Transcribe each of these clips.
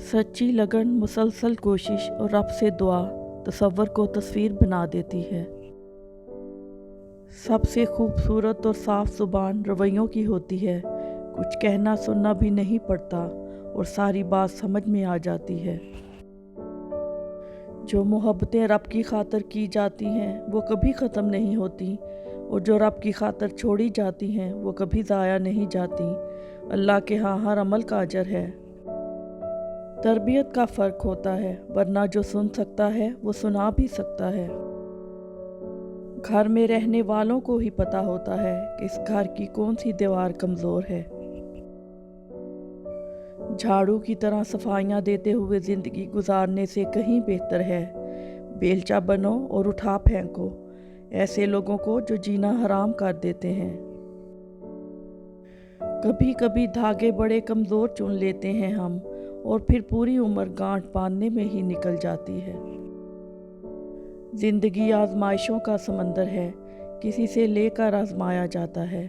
सच्ची लगन, मुसलसल कोशिश और रब से दुआ तसव्वुर को तस्वीर बना देती है। सबसे खूबसूरत और साफ ज़ुबान रवैयों की होती है। कुछ कहना सुनना भी नहीं पड़ता और सारी बात समझ में आ जाती है। जो मोहब्बतें रब की खातिर की जाती हैं वो कभी ख़त्म नहीं होती, और जो रब की खातिर छोड़ी जाती हैं वो कभी ज़ाया नहीं जाती। अल्लाह के हाँ हर अमल का अजर है। तरबियत का फ़र्क होता है, वरना जो सुन सकता है वो सुना भी सकता है। घर में रहने वालों को ही पता होता है कि इस घर की कौन सी दीवार कमज़ोर है। झाड़ू की तरह सफाइयाँ देते हुए ज़िंदगी गुजारने से कहीं बेहतर है बेलचा बनो और उठा फेंको ऐसे लोगों को जो जीना हराम कर देते हैं। कभी कभी धागे बड़े कमज़ोर चुन लेते हैं हम, और फिर पूरी उम्र गांठ बांधने में ही निकल जाती है। ज़िंदगी आजमाइशों का समंदर है, किसी से लेकर आजमाया जाता है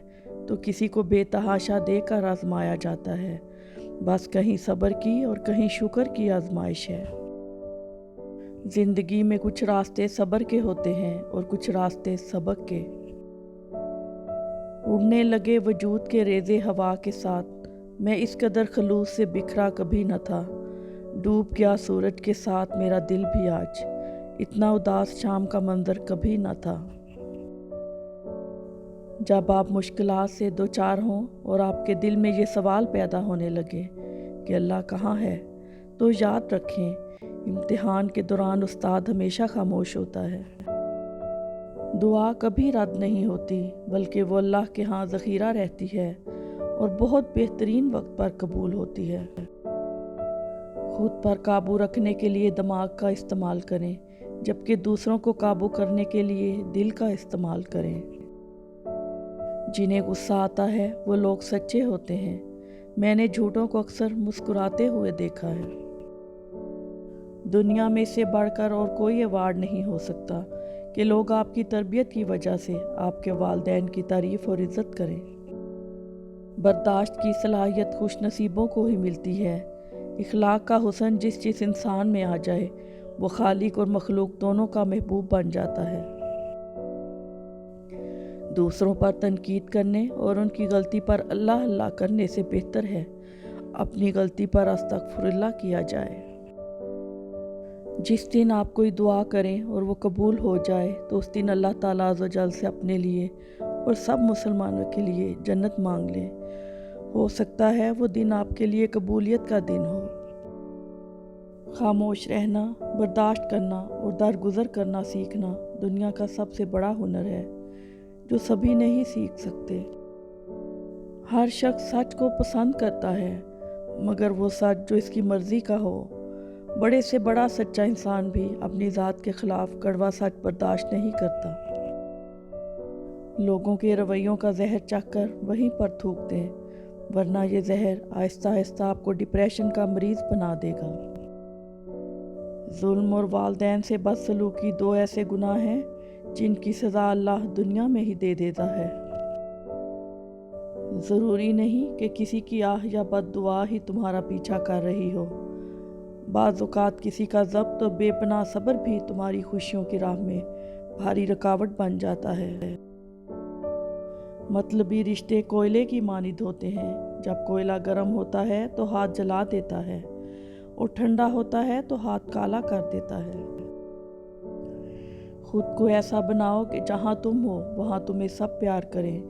तो किसी को बेतहाशा देकर आजमाया जाता है। बस कहीं सब्र की और कहीं शुक्र की आजमाइश है। ज़िंदगी में कुछ रास्ते सब्र के होते हैं और कुछ रास्ते सबक के। उड़ने लगे वजूद के रेज़े हवा के साथ, मैं इस कदर खलूस से बिखरा कभी न था। डूब गया सूरज के साथ मेरा दिल भी आज, इतना उदास शाम का मंजर कभी न था। जब आप मुश्किलात से दो चार हों और आपके दिल में ये सवाल पैदा होने लगे कि अल्लाह कहाँ है, तो याद रखें इम्तिहान के दौरान उस्ताद हमेशा खामोश होता है। दुआ कभी रद्द नहीं होती, बल्कि वो अल्लाह के यहाँ ज़ख़ीरा रहती है और बहुत बेहतरीन वक्त पर कबूल होती है। खुद पर काबू रखने के लिए दिमाग का इस्तेमाल करें, जबकि दूसरों को काबू करने के लिए दिल का इस्तेमाल करें। जिन्हें गुस्सा आता है वो लोग सच्चे होते हैं। मैंने झूठों को अक्सर मुस्कुराते हुए देखा है। दुनिया में से बढ़कर और कोई अवार्ड नहीं हो सकता कि लोग आपकी तरबियत की वजह से आपके वालिदैन की तारीफ़ और इज़्ज़त करें। बर्दाश्त की सलाहियत खुश नसीबों को ही मिलती है। इखलाक का हुस्न जिस इंसान में आ जाए वो खालिक और मखलूक दोनों का महबूब बन जाता है। दूसरों पर तनकीद करने और उनकी गलती पर अल्लाह अल्लाह करने से बेहतर है अपनी गलती पर अस्तगफुरुल्लाह किया जाए। जिस दिन आप कोई दुआ करें और वो कबूल हो जाए तो उस दिन अल्लाह ताला अज़्ज़ व जल से अपने लिए और सब मुसलमानों के लिए जन्नत मांग लें। हो सकता है वो दिन आपके लिए कबूलियत का दिन हो। खामोश रहना, बर्दाश्त करना और दरगुजर करना सीखना दुनिया का सबसे बड़ा हुनर है जो सभी नहीं सीख सकते। हर शख्स सच को पसंद करता है, मगर वो सच जो इसकी मर्ज़ी का हो। बड़े से बड़ा सच्चा इंसान भी अपनी ज़ात के ख़िलाफ़ कड़वा सच बर्दाश्त नहीं करता। लोगों के रवैयों का जहर चखकर वहीं पर थूक दें, वरना ये जहर आहिस्ता आहिस्ता आपको डिप्रेशन का मरीज़ बना देगा। जुल्म और वालिदैन से बदसलूकी दो ऐसे गुनाह हैं जिनकी सज़ा अल्लाह दुनिया में ही दे देता है। ज़रूरी नहीं कि किसी की आह या बद्दुआ ही तुम्हारा पीछा कर रही हो। बाज़ औक़ात किसी का ज़ब्त और बेपनाह सब्र भी तुम्हारी खुशियों की राह में भारी रुकावट बन जाता है। मतलबी रिश्ते कोयले की मानिंद होते हैं। जब कोयला गर्म होता है तो हाथ जला देता है, और ठंडा होता है तो हाथ काला कर देता है। खुद को ऐसा बनाओ कि जहाँ तुम हो वहाँ तुम्हें सब प्यार करें,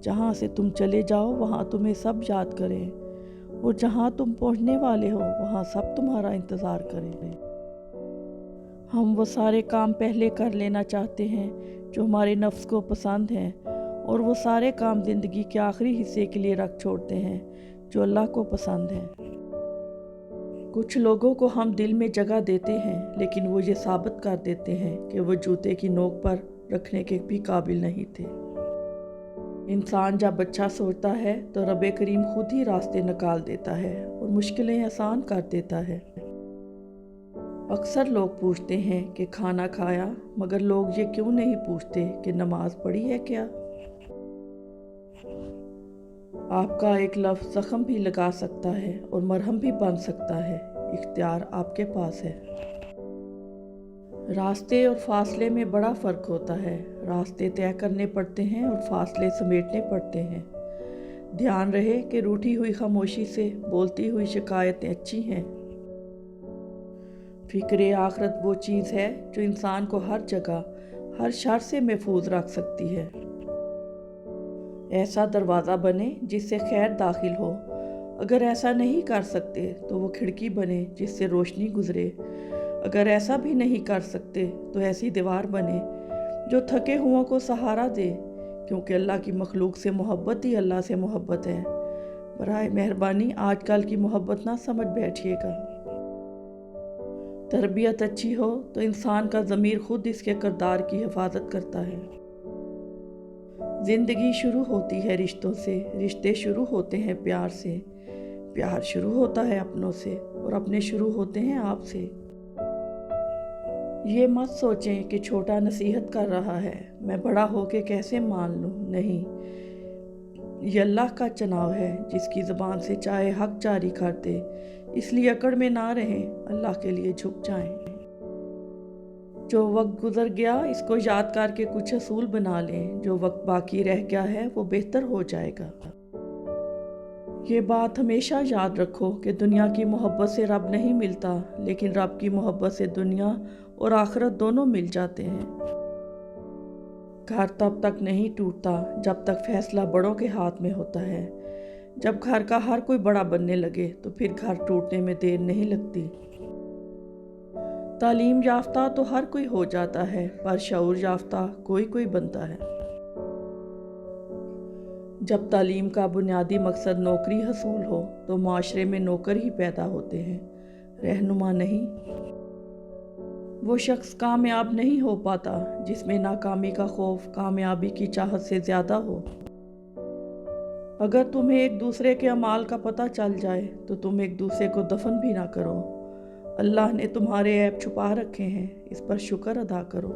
जहाँ से तुम चले जाओ वहाँ तुम्हें सब याद करें, और जहाँ तुम पहुँचने वाले हो वहाँ सब तुम्हारा इंतज़ार करें। हम वो सारे काम पहले कर लेना चाहते हैं जो हमारे नफ्स को पसंद हैं, और वो सारे काम ज़िंदगी के आखिरी हिस्से के लिए रख छोड़ते हैं जो अल्लाह को पसंद हैं। कुछ लोगों को हम दिल में जगह देते हैं, लेकिन वो ये साबित कर देते हैं कि वो जूते की नोक पर रखने के भी काबिल नहीं थे। इंसान जब अच्छा सोचता है तो रब करीम खुद ही रास्ते निकाल देता है और मुश्किलें आसान कर देता है। अक्सर लोग पूछते हैं कि खाना खाया, मगर लोग ये क्यों नहीं पूछते कि नमाज पढ़ी है क्या। आपका एक लफ्ज़ ज़ख्म भी लगा सकता है और मरहम भी बन सकता है। इख्तियार आपके पास है। रास्ते और फासले में बड़ा फ़र्क होता है। रास्ते तय करने पड़ते हैं और फासले समेटने पड़ते हैं। ध्यान रहे कि रूठी हुई खामोशी से बोलती हुई शिकायतें अच्छी हैं। फ़िक्र आखरत वो चीज़ है जो इंसान को हर जगह हर शर से महफूज रख सकती है। ऐसा दरवाज़ा बने जिससे खैर दाखिल हो। अगर ऐसा नहीं कर सकते तो वो खिड़की बने जिससे रोशनी गुजरे। अगर ऐसा भी नहीं कर सकते तो ऐसी दीवार बने जो थके हुओं को सहारा दे, क्योंकि अल्लाह की मखलूक से मोहब्बत ही अल्लाह से मोहब्बत है। बराए मेहरबानी आजकल की मोहब्बत ना समझ बैठिएगा। तरबियत अच्छी हो तो इंसान का ज़मीर खुद इसके किरदार की हिफाजत करता है। ज़िंदगी शुरू होती है रिश्तों से, रिश्ते शुरू होते हैं प्यार से, प्यार शुरू होता है अपनों से और अपने शुरू होते हैं आपसे। ये मत सोचें कि छोटा नसीहत कर रहा है, मैं बड़ा होके कैसे मान लूँ। नहीं, ये अल्लाह का चुनाव है जिसकी ज़बान से चाहे हक जारी कर दे। इसलिए अकड़ में ना रहें, अल्लाह के लिए झुक जाएं। जो वक्त गुजर गया इसको याद करके कुछ असूल बना लें। जो वक्त बाकी रह गया है वो बेहतर हो जाएगा। ये बात हमेशा याद रखो कि दुनिया की मोहब्बत से रब नहीं मिलता, लेकिन रब की मोहब्बत से दुनिया और आखिरत दोनों मिल जाते हैं। घर तब तक नहीं टूटता जब तक फैसला बड़ों के हाथ में होता है। जब घर का हर कोई बड़ा बनने लगे तो फिर घर टूटने में देर नहीं लगती। तालीम याफ्ता तो हर कोई हो जाता है, पर शऊर याफ्ता कोई कोई बनता है। जब तालीम का बुनियादी मकसद नौकरी हसूल हो तो माशरे में नौकर ही पैदा होते हैं, रहनुमा नहीं। वो शख्स कामयाब नहीं हो पाता जिसमें नाकामी का खौफ कामयाबी की चाहत से ज़्यादा हो। अगर तुम्हें एक दूसरे के अमाल का पता चल जाए तो तुम एक दूसरे को दफन भी ना करो। अल्लाह ने तुम्हारे ऐब छुपा रखे हैं, इस पर शुक्र अदा करो।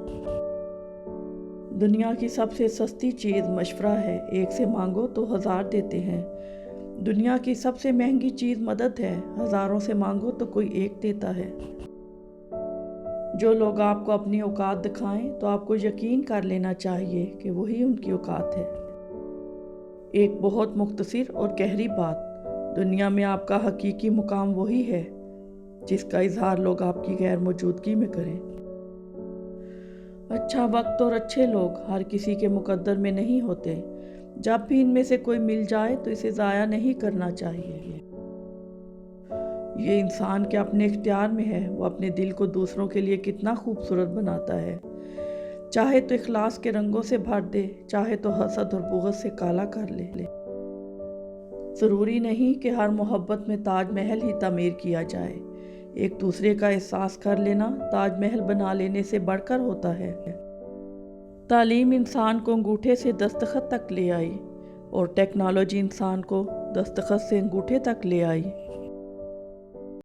दुनिया की सबसे सस्ती चीज़ मशवरा है, एक से मांगो तो 1000 देते हैं। दुनिया की सबसे महंगी चीज़ मदद है, हज़ारों से मांगो तो कोई एक देता है। जो लोग आपको अपनी औकात दिखाएं तो आपको यकीन कर लेना चाहिए कि वही उनकी औकात है। एक बहुत मुख्तसर और गहरी बात, दुनिया में आपका हकीकी मुकाम वही है जिसका इजहार लोग आपकी गैर मौजूदगी में करें। अच्छा वक्त और अच्छे लोग हर किसी के मुकद्दर में नहीं होते। जब भी इनमें से कोई मिल जाए तो इसे ज़ाया नहीं करना चाहिए। ये इंसान के अपने इख्तियार में है, वो अपने दिल को दूसरों के लिए कितना खूबसूरत बनाता है। चाहे तो इखलास के रंगों से भर दे, चाहे तो हसद और बुग़्ज़ से काला कर ले। ज़रूरी नहीं कि हर मोहब्बत में ताजमहल ही तामीर किया जाए। एक दूसरे का एहसास कर लेना ताजमहल बना लेने से बढ़कर होता है। तालीम इंसान को अंगूठे से दस्तखत तक ले आई और टेक्नोलॉजी इंसान को दस्तखत से अंगूठे तक ले आई।